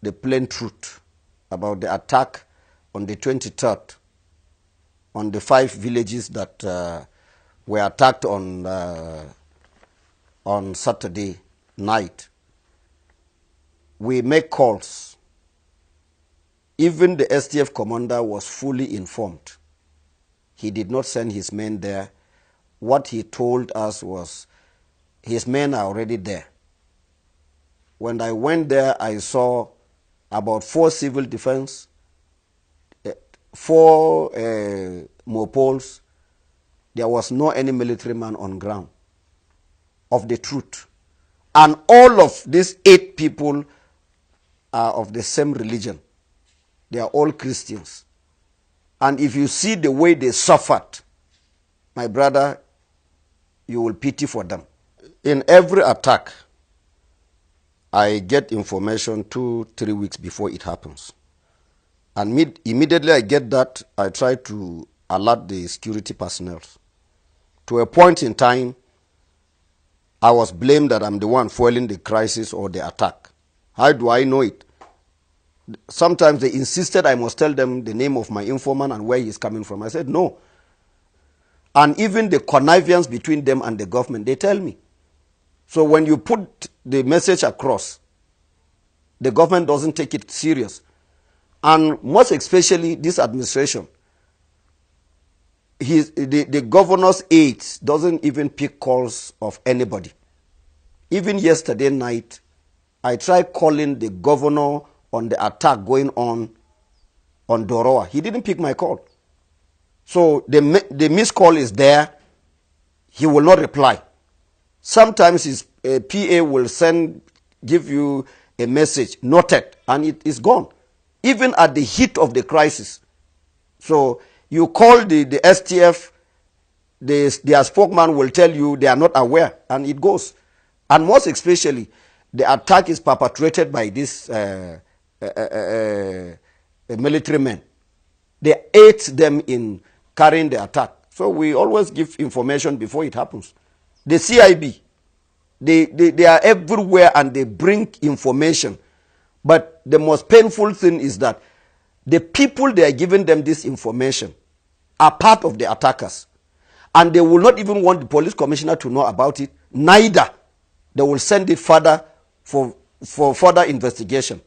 the plain truth about the attack on the 23rd on the 5 villages that were attacked on Saturday night. We make calls. Even the STF commander was fully informed. He did not send his men there. What he told us was his men are already there. When I went there, I saw about 4 civil defense, 4 mopols. There was no any military man on ground of the truth. And all of these 8 people are of the same religion. They are all Christians. And if you see the way they suffered, my brother, you will pity for them. In every attack, I get information 2-3 weeks before it happens. And immediately I get that, I try to alert the security personnel. To a point in time, I was blamed that I'm the one fueling the crisis or the attack. How do I know it? Sometimes they insisted I must tell them the name of my informant and where he's coming from. I said, no. And even the connivance between them and the government, they tell me. So when you put the message across, the government doesn't take it serious. And most especially this administration, the governor's aides doesn't even pick calls of anybody. Even yesterday night, I tried calling the governor on the attack going on Doroa. He didn't pick my call. So the missed call is there. He will not reply. Sometimes his PA will give you a message, noted, and it is gone. Even at the heat of the crisis. So you call the STF, their spokesman will tell you they are not aware, and it goes. And most especially, the attack is perpetrated by these military men. They aid them in carrying the attack. So we always give information before it happens. The CIB, they are everywhere and they bring information. But the most painful thing is that the people they are giving them this information are part of the attackers. And they will not even want the police commissioner to know about it. Neither. They will send it further for further investigation.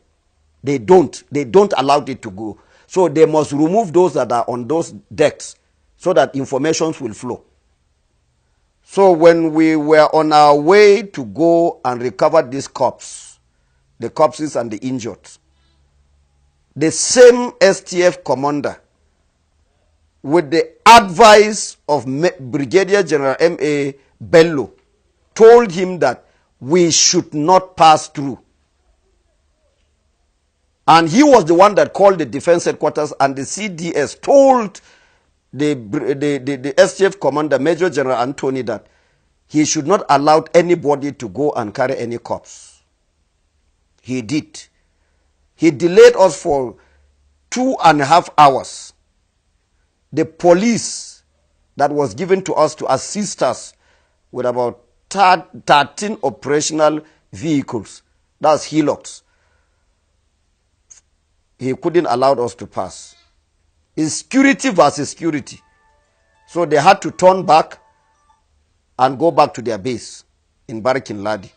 They don't allow it to go. So they must remove those that are on those decks so that information will flow. So when we were on our way to go and recover these corpses, the corpses and the injured, the same STF commander, with the advice of Brigadier General M.A. Bello, told him that we should not pass through. And he was the one that called the defense headquarters, and the CDS told the STF commander, Major General Anthony, that he should not allow anybody to go and carry any corpse. He did. He delayed us for 2.5 hours. The police that was given to us to assist us with about 13 operational vehicles, that's Hilux, he couldn't allow us to pass. It's security versus security. So they had to turn back and go back to their base in Barikin Ladi.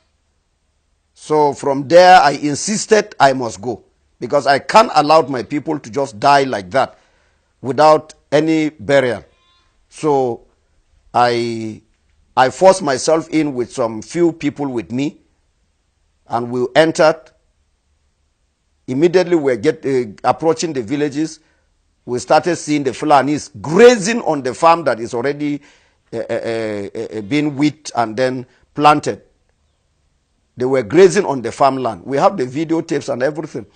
So from there, I insisted I must go because I can't allow my people to just die like that without any burial. So I forced myself in with some few people with me, and we entered. Immediately we approaching the villages, we started seeing the Fulanis grazing on the farm that is already being wheat and then planted. They were grazing on the farmland. We have the videotapes and everything.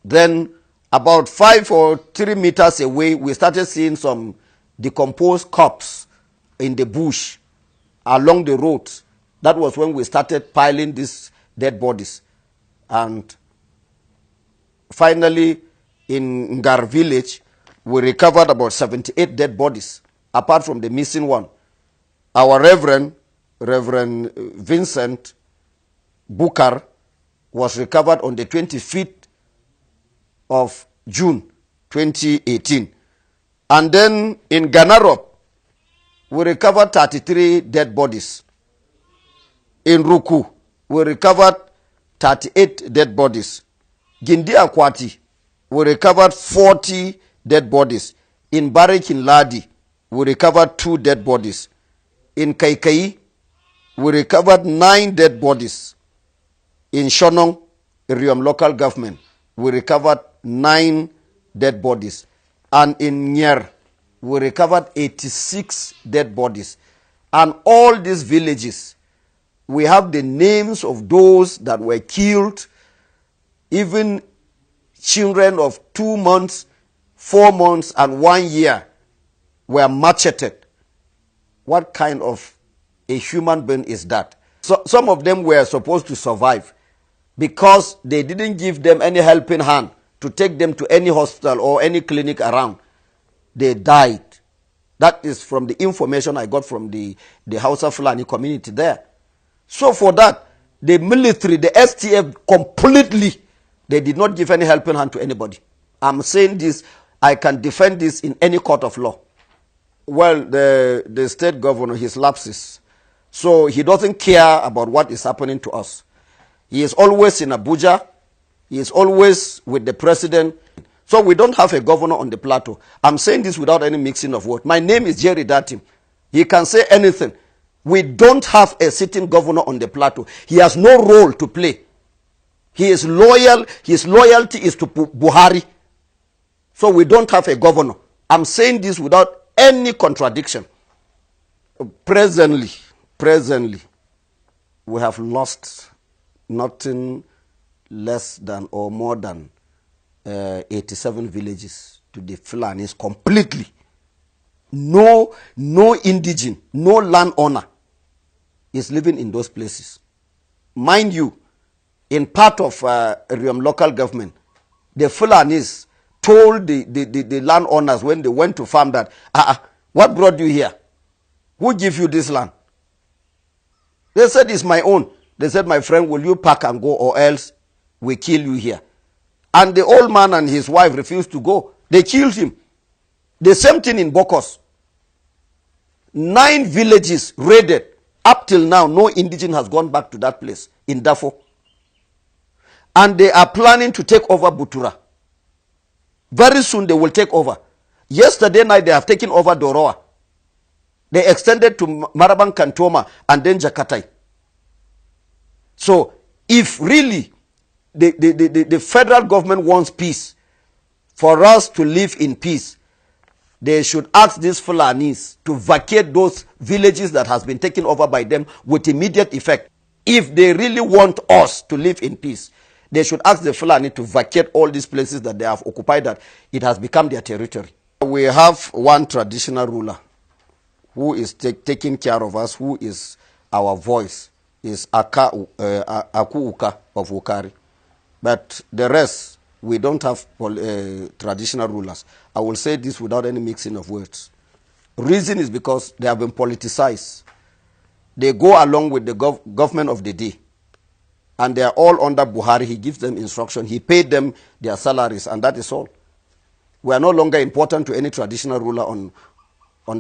Then about 5 or 3 meters away, we started seeing some decomposed corpses in the bush along the roads. That was when we started piling these dead bodies. And finally, in Ngar village, we recovered about 78 dead bodies, apart from the missing one. Our Reverend Vincent Bukar, was recovered on the 25th of June 2018. And then in Ganarop, we recovered 33 dead bodies. In Ruku, we recovered 38 dead bodies. Gindi Akwati, we recovered 40 dead bodies. In Barikin Ladi, we recovered 2 dead bodies. In Kaikai, we recovered 9 dead bodies. In Shonong, Iriam local government, we recovered 9 dead bodies. And in Nyer, we recovered 86 dead bodies. And all these villages, we have the names of those that were killed, even children of 2 months, 4 months, and 1 year were macheted. What kind of a human being is that? So some of them were supposed to survive because they didn't give them any helping hand to take them to any hospital or any clinic around. They died. That is from the information I got from the Hausa Fulani community there. So for that, the military, the STF completely, they did not give any helping hand to anybody. I'm saying this, I can defend this in any court of law. Well, the state governor, his lapses. So he doesn't care about what is happening to us. He is always in Abuja. He is always with the president. So we don't have a governor on the plateau. I'm saying this without any mixing of words. My name is Jerry Datim. He can say anything. We don't have a sitting governor on the plateau. He has no role to play. He is loyal. His loyalty is to Buhari. So we don't have a governor. I'm saying this without any contradiction. Presently, we have lost nothing less than or more than 87 villages to the Fulanis completely. No indigene, no landowner is living in those places. Mind you, in part of Riam local government, the Fulanis told the landowners when they went to farm that, what brought you here? Who gave you this land? They said, it's my own. They said, my friend, will you pack and go or else we kill you here? And the old man and his wife refused to go. They killed him. The same thing in Bokos. 9 villages raided. Up till now, no indigene has gone back to that place in Darfur. And they are planning to take over Butura. Very soon they will take over. Yesterday night they have taken over Doroa. They extended to Marabang Kantoma and then Jakatai. So if really the federal government wants peace, for us to live in peace, they should ask these Fulanis to vacate those villages that has been taken over by them with immediate effect. If they really want us to live in peace, they should ask the Fulani to vacate all these places that they have occupied, that it has become their territory. We have one traditional ruler who is taking care of us, who is our voice, is Aku Uka of Ukari. But the rest, we don't have traditional rulers. I will say this without any mixing of words. Reason is because they have been politicized. They go along with the government of the day. And they are all under Buhari. He gives them instruction. He paid them their salaries, and that is all. We are no longer important to any traditional ruler on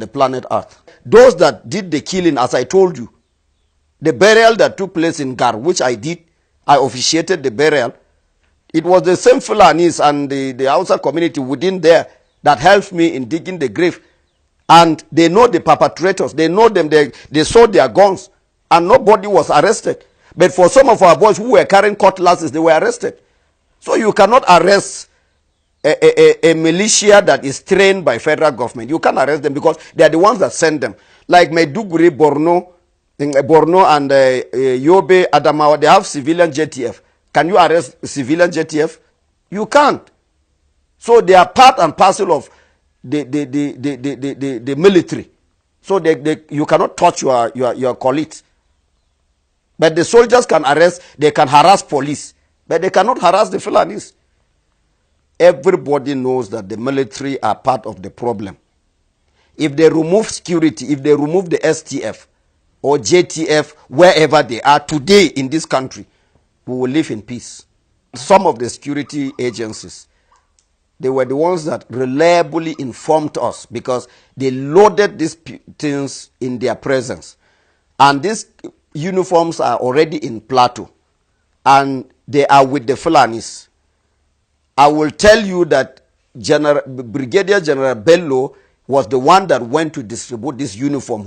the planet Earth. Those that did the killing, as I told you, the burial that took place in Gar, which I did, I officiated the burial. It was the same Fulanis and the Hausa community within there that helped me in digging the grave. And they know the perpetrators. They know them. They saw their guns. And nobody was arrested. But for some of our boys who were carrying cutlasses, they were arrested. So you cannot arrest a militia that is trained by federal government. You can't arrest them because they are the ones that send them. Like Maiduguri, Borno and Yobe, Adamawa, they have civilian JTF. Can you arrest civilian JTF? You can't. So they are part and parcel of the military. So you cannot touch your colleagues. But the soldiers can arrest, they can harass police. But they cannot harass the Fulanis. Everybody knows that the military are part of the problem. If they remove security, if they remove the STF or JTF, wherever they are today in this country, we will live in peace. Some of the security agencies, they were the ones that reliably informed us because they loaded these things in their presence. And these uniforms are already in Plateau. And they are with the Fulanis. I will tell you that Brigadier General Bello was the one that went to distribute this uniform.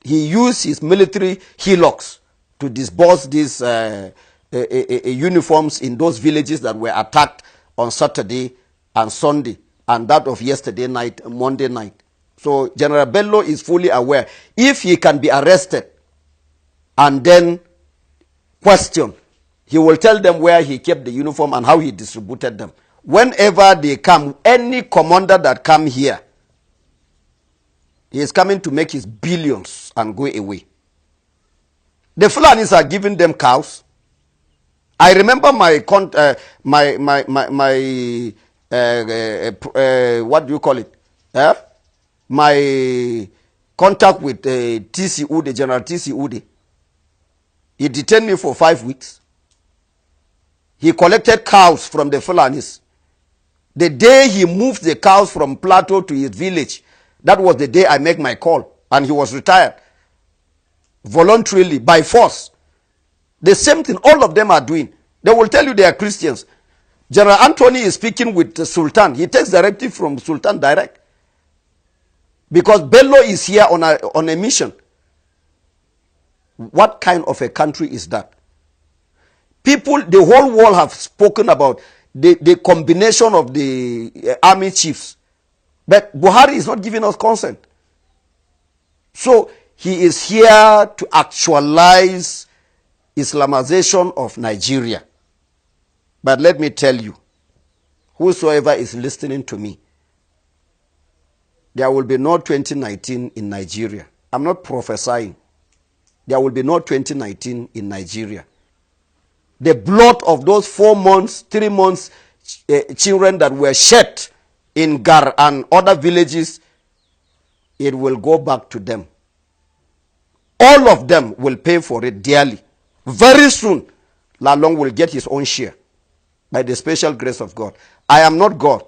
He used his military hillocks to disburse these uniforms in those villages that were attacked on Saturday and Sunday, and that of yesterday night, Monday night. So General Bello is fully aware. If he can be arrested and then questioned, he will tell them where he kept the uniform and how he distributed them. Whenever they come, any commander that come here, he is coming to make his billions and go away. The Fulanis are giving them cows. I remember what do you call it? My contact with TC Ude, General TC Ude. He detained me for 5 weeks. He collected cows from the Fulanis. The day he moved the cows from Plateau to his village, that was the day I make my call, and he was retired voluntarily by force. The same thing all of them are doing. They will tell you they are Christians. General Anthony is speaking with the Sultan. He takes directive from Sultan direct. Because Bello is here on a mission. What kind of a country is that? People, the whole world have spoken about the combination of the army chiefs. But Buhari is not giving us consent. So he is here to actualize Islamization of Nigeria. But let me tell you, whosoever is listening to me, there will be no 2019 in Nigeria. I'm not prophesying. There will be no 2019 in Nigeria. The blood of those 4 months, 3 months children that were shed in Gar and other villages, it will go back to them. All of them will pay for it dearly. Very soon, Lalong will get his own share by the special grace of God. I am not God,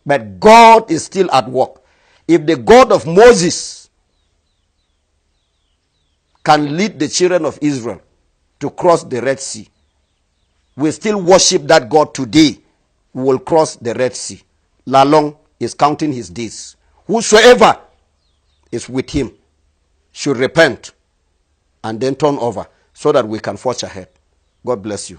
but God is still at work. If the God of Moses can lead the children of Israel to cross the Red Sea, we still worship that God today. We will cross the Red Sea. Lalong is counting his days. Whosoever is with him should repent and then turn over so that we can forge ahead. God bless you.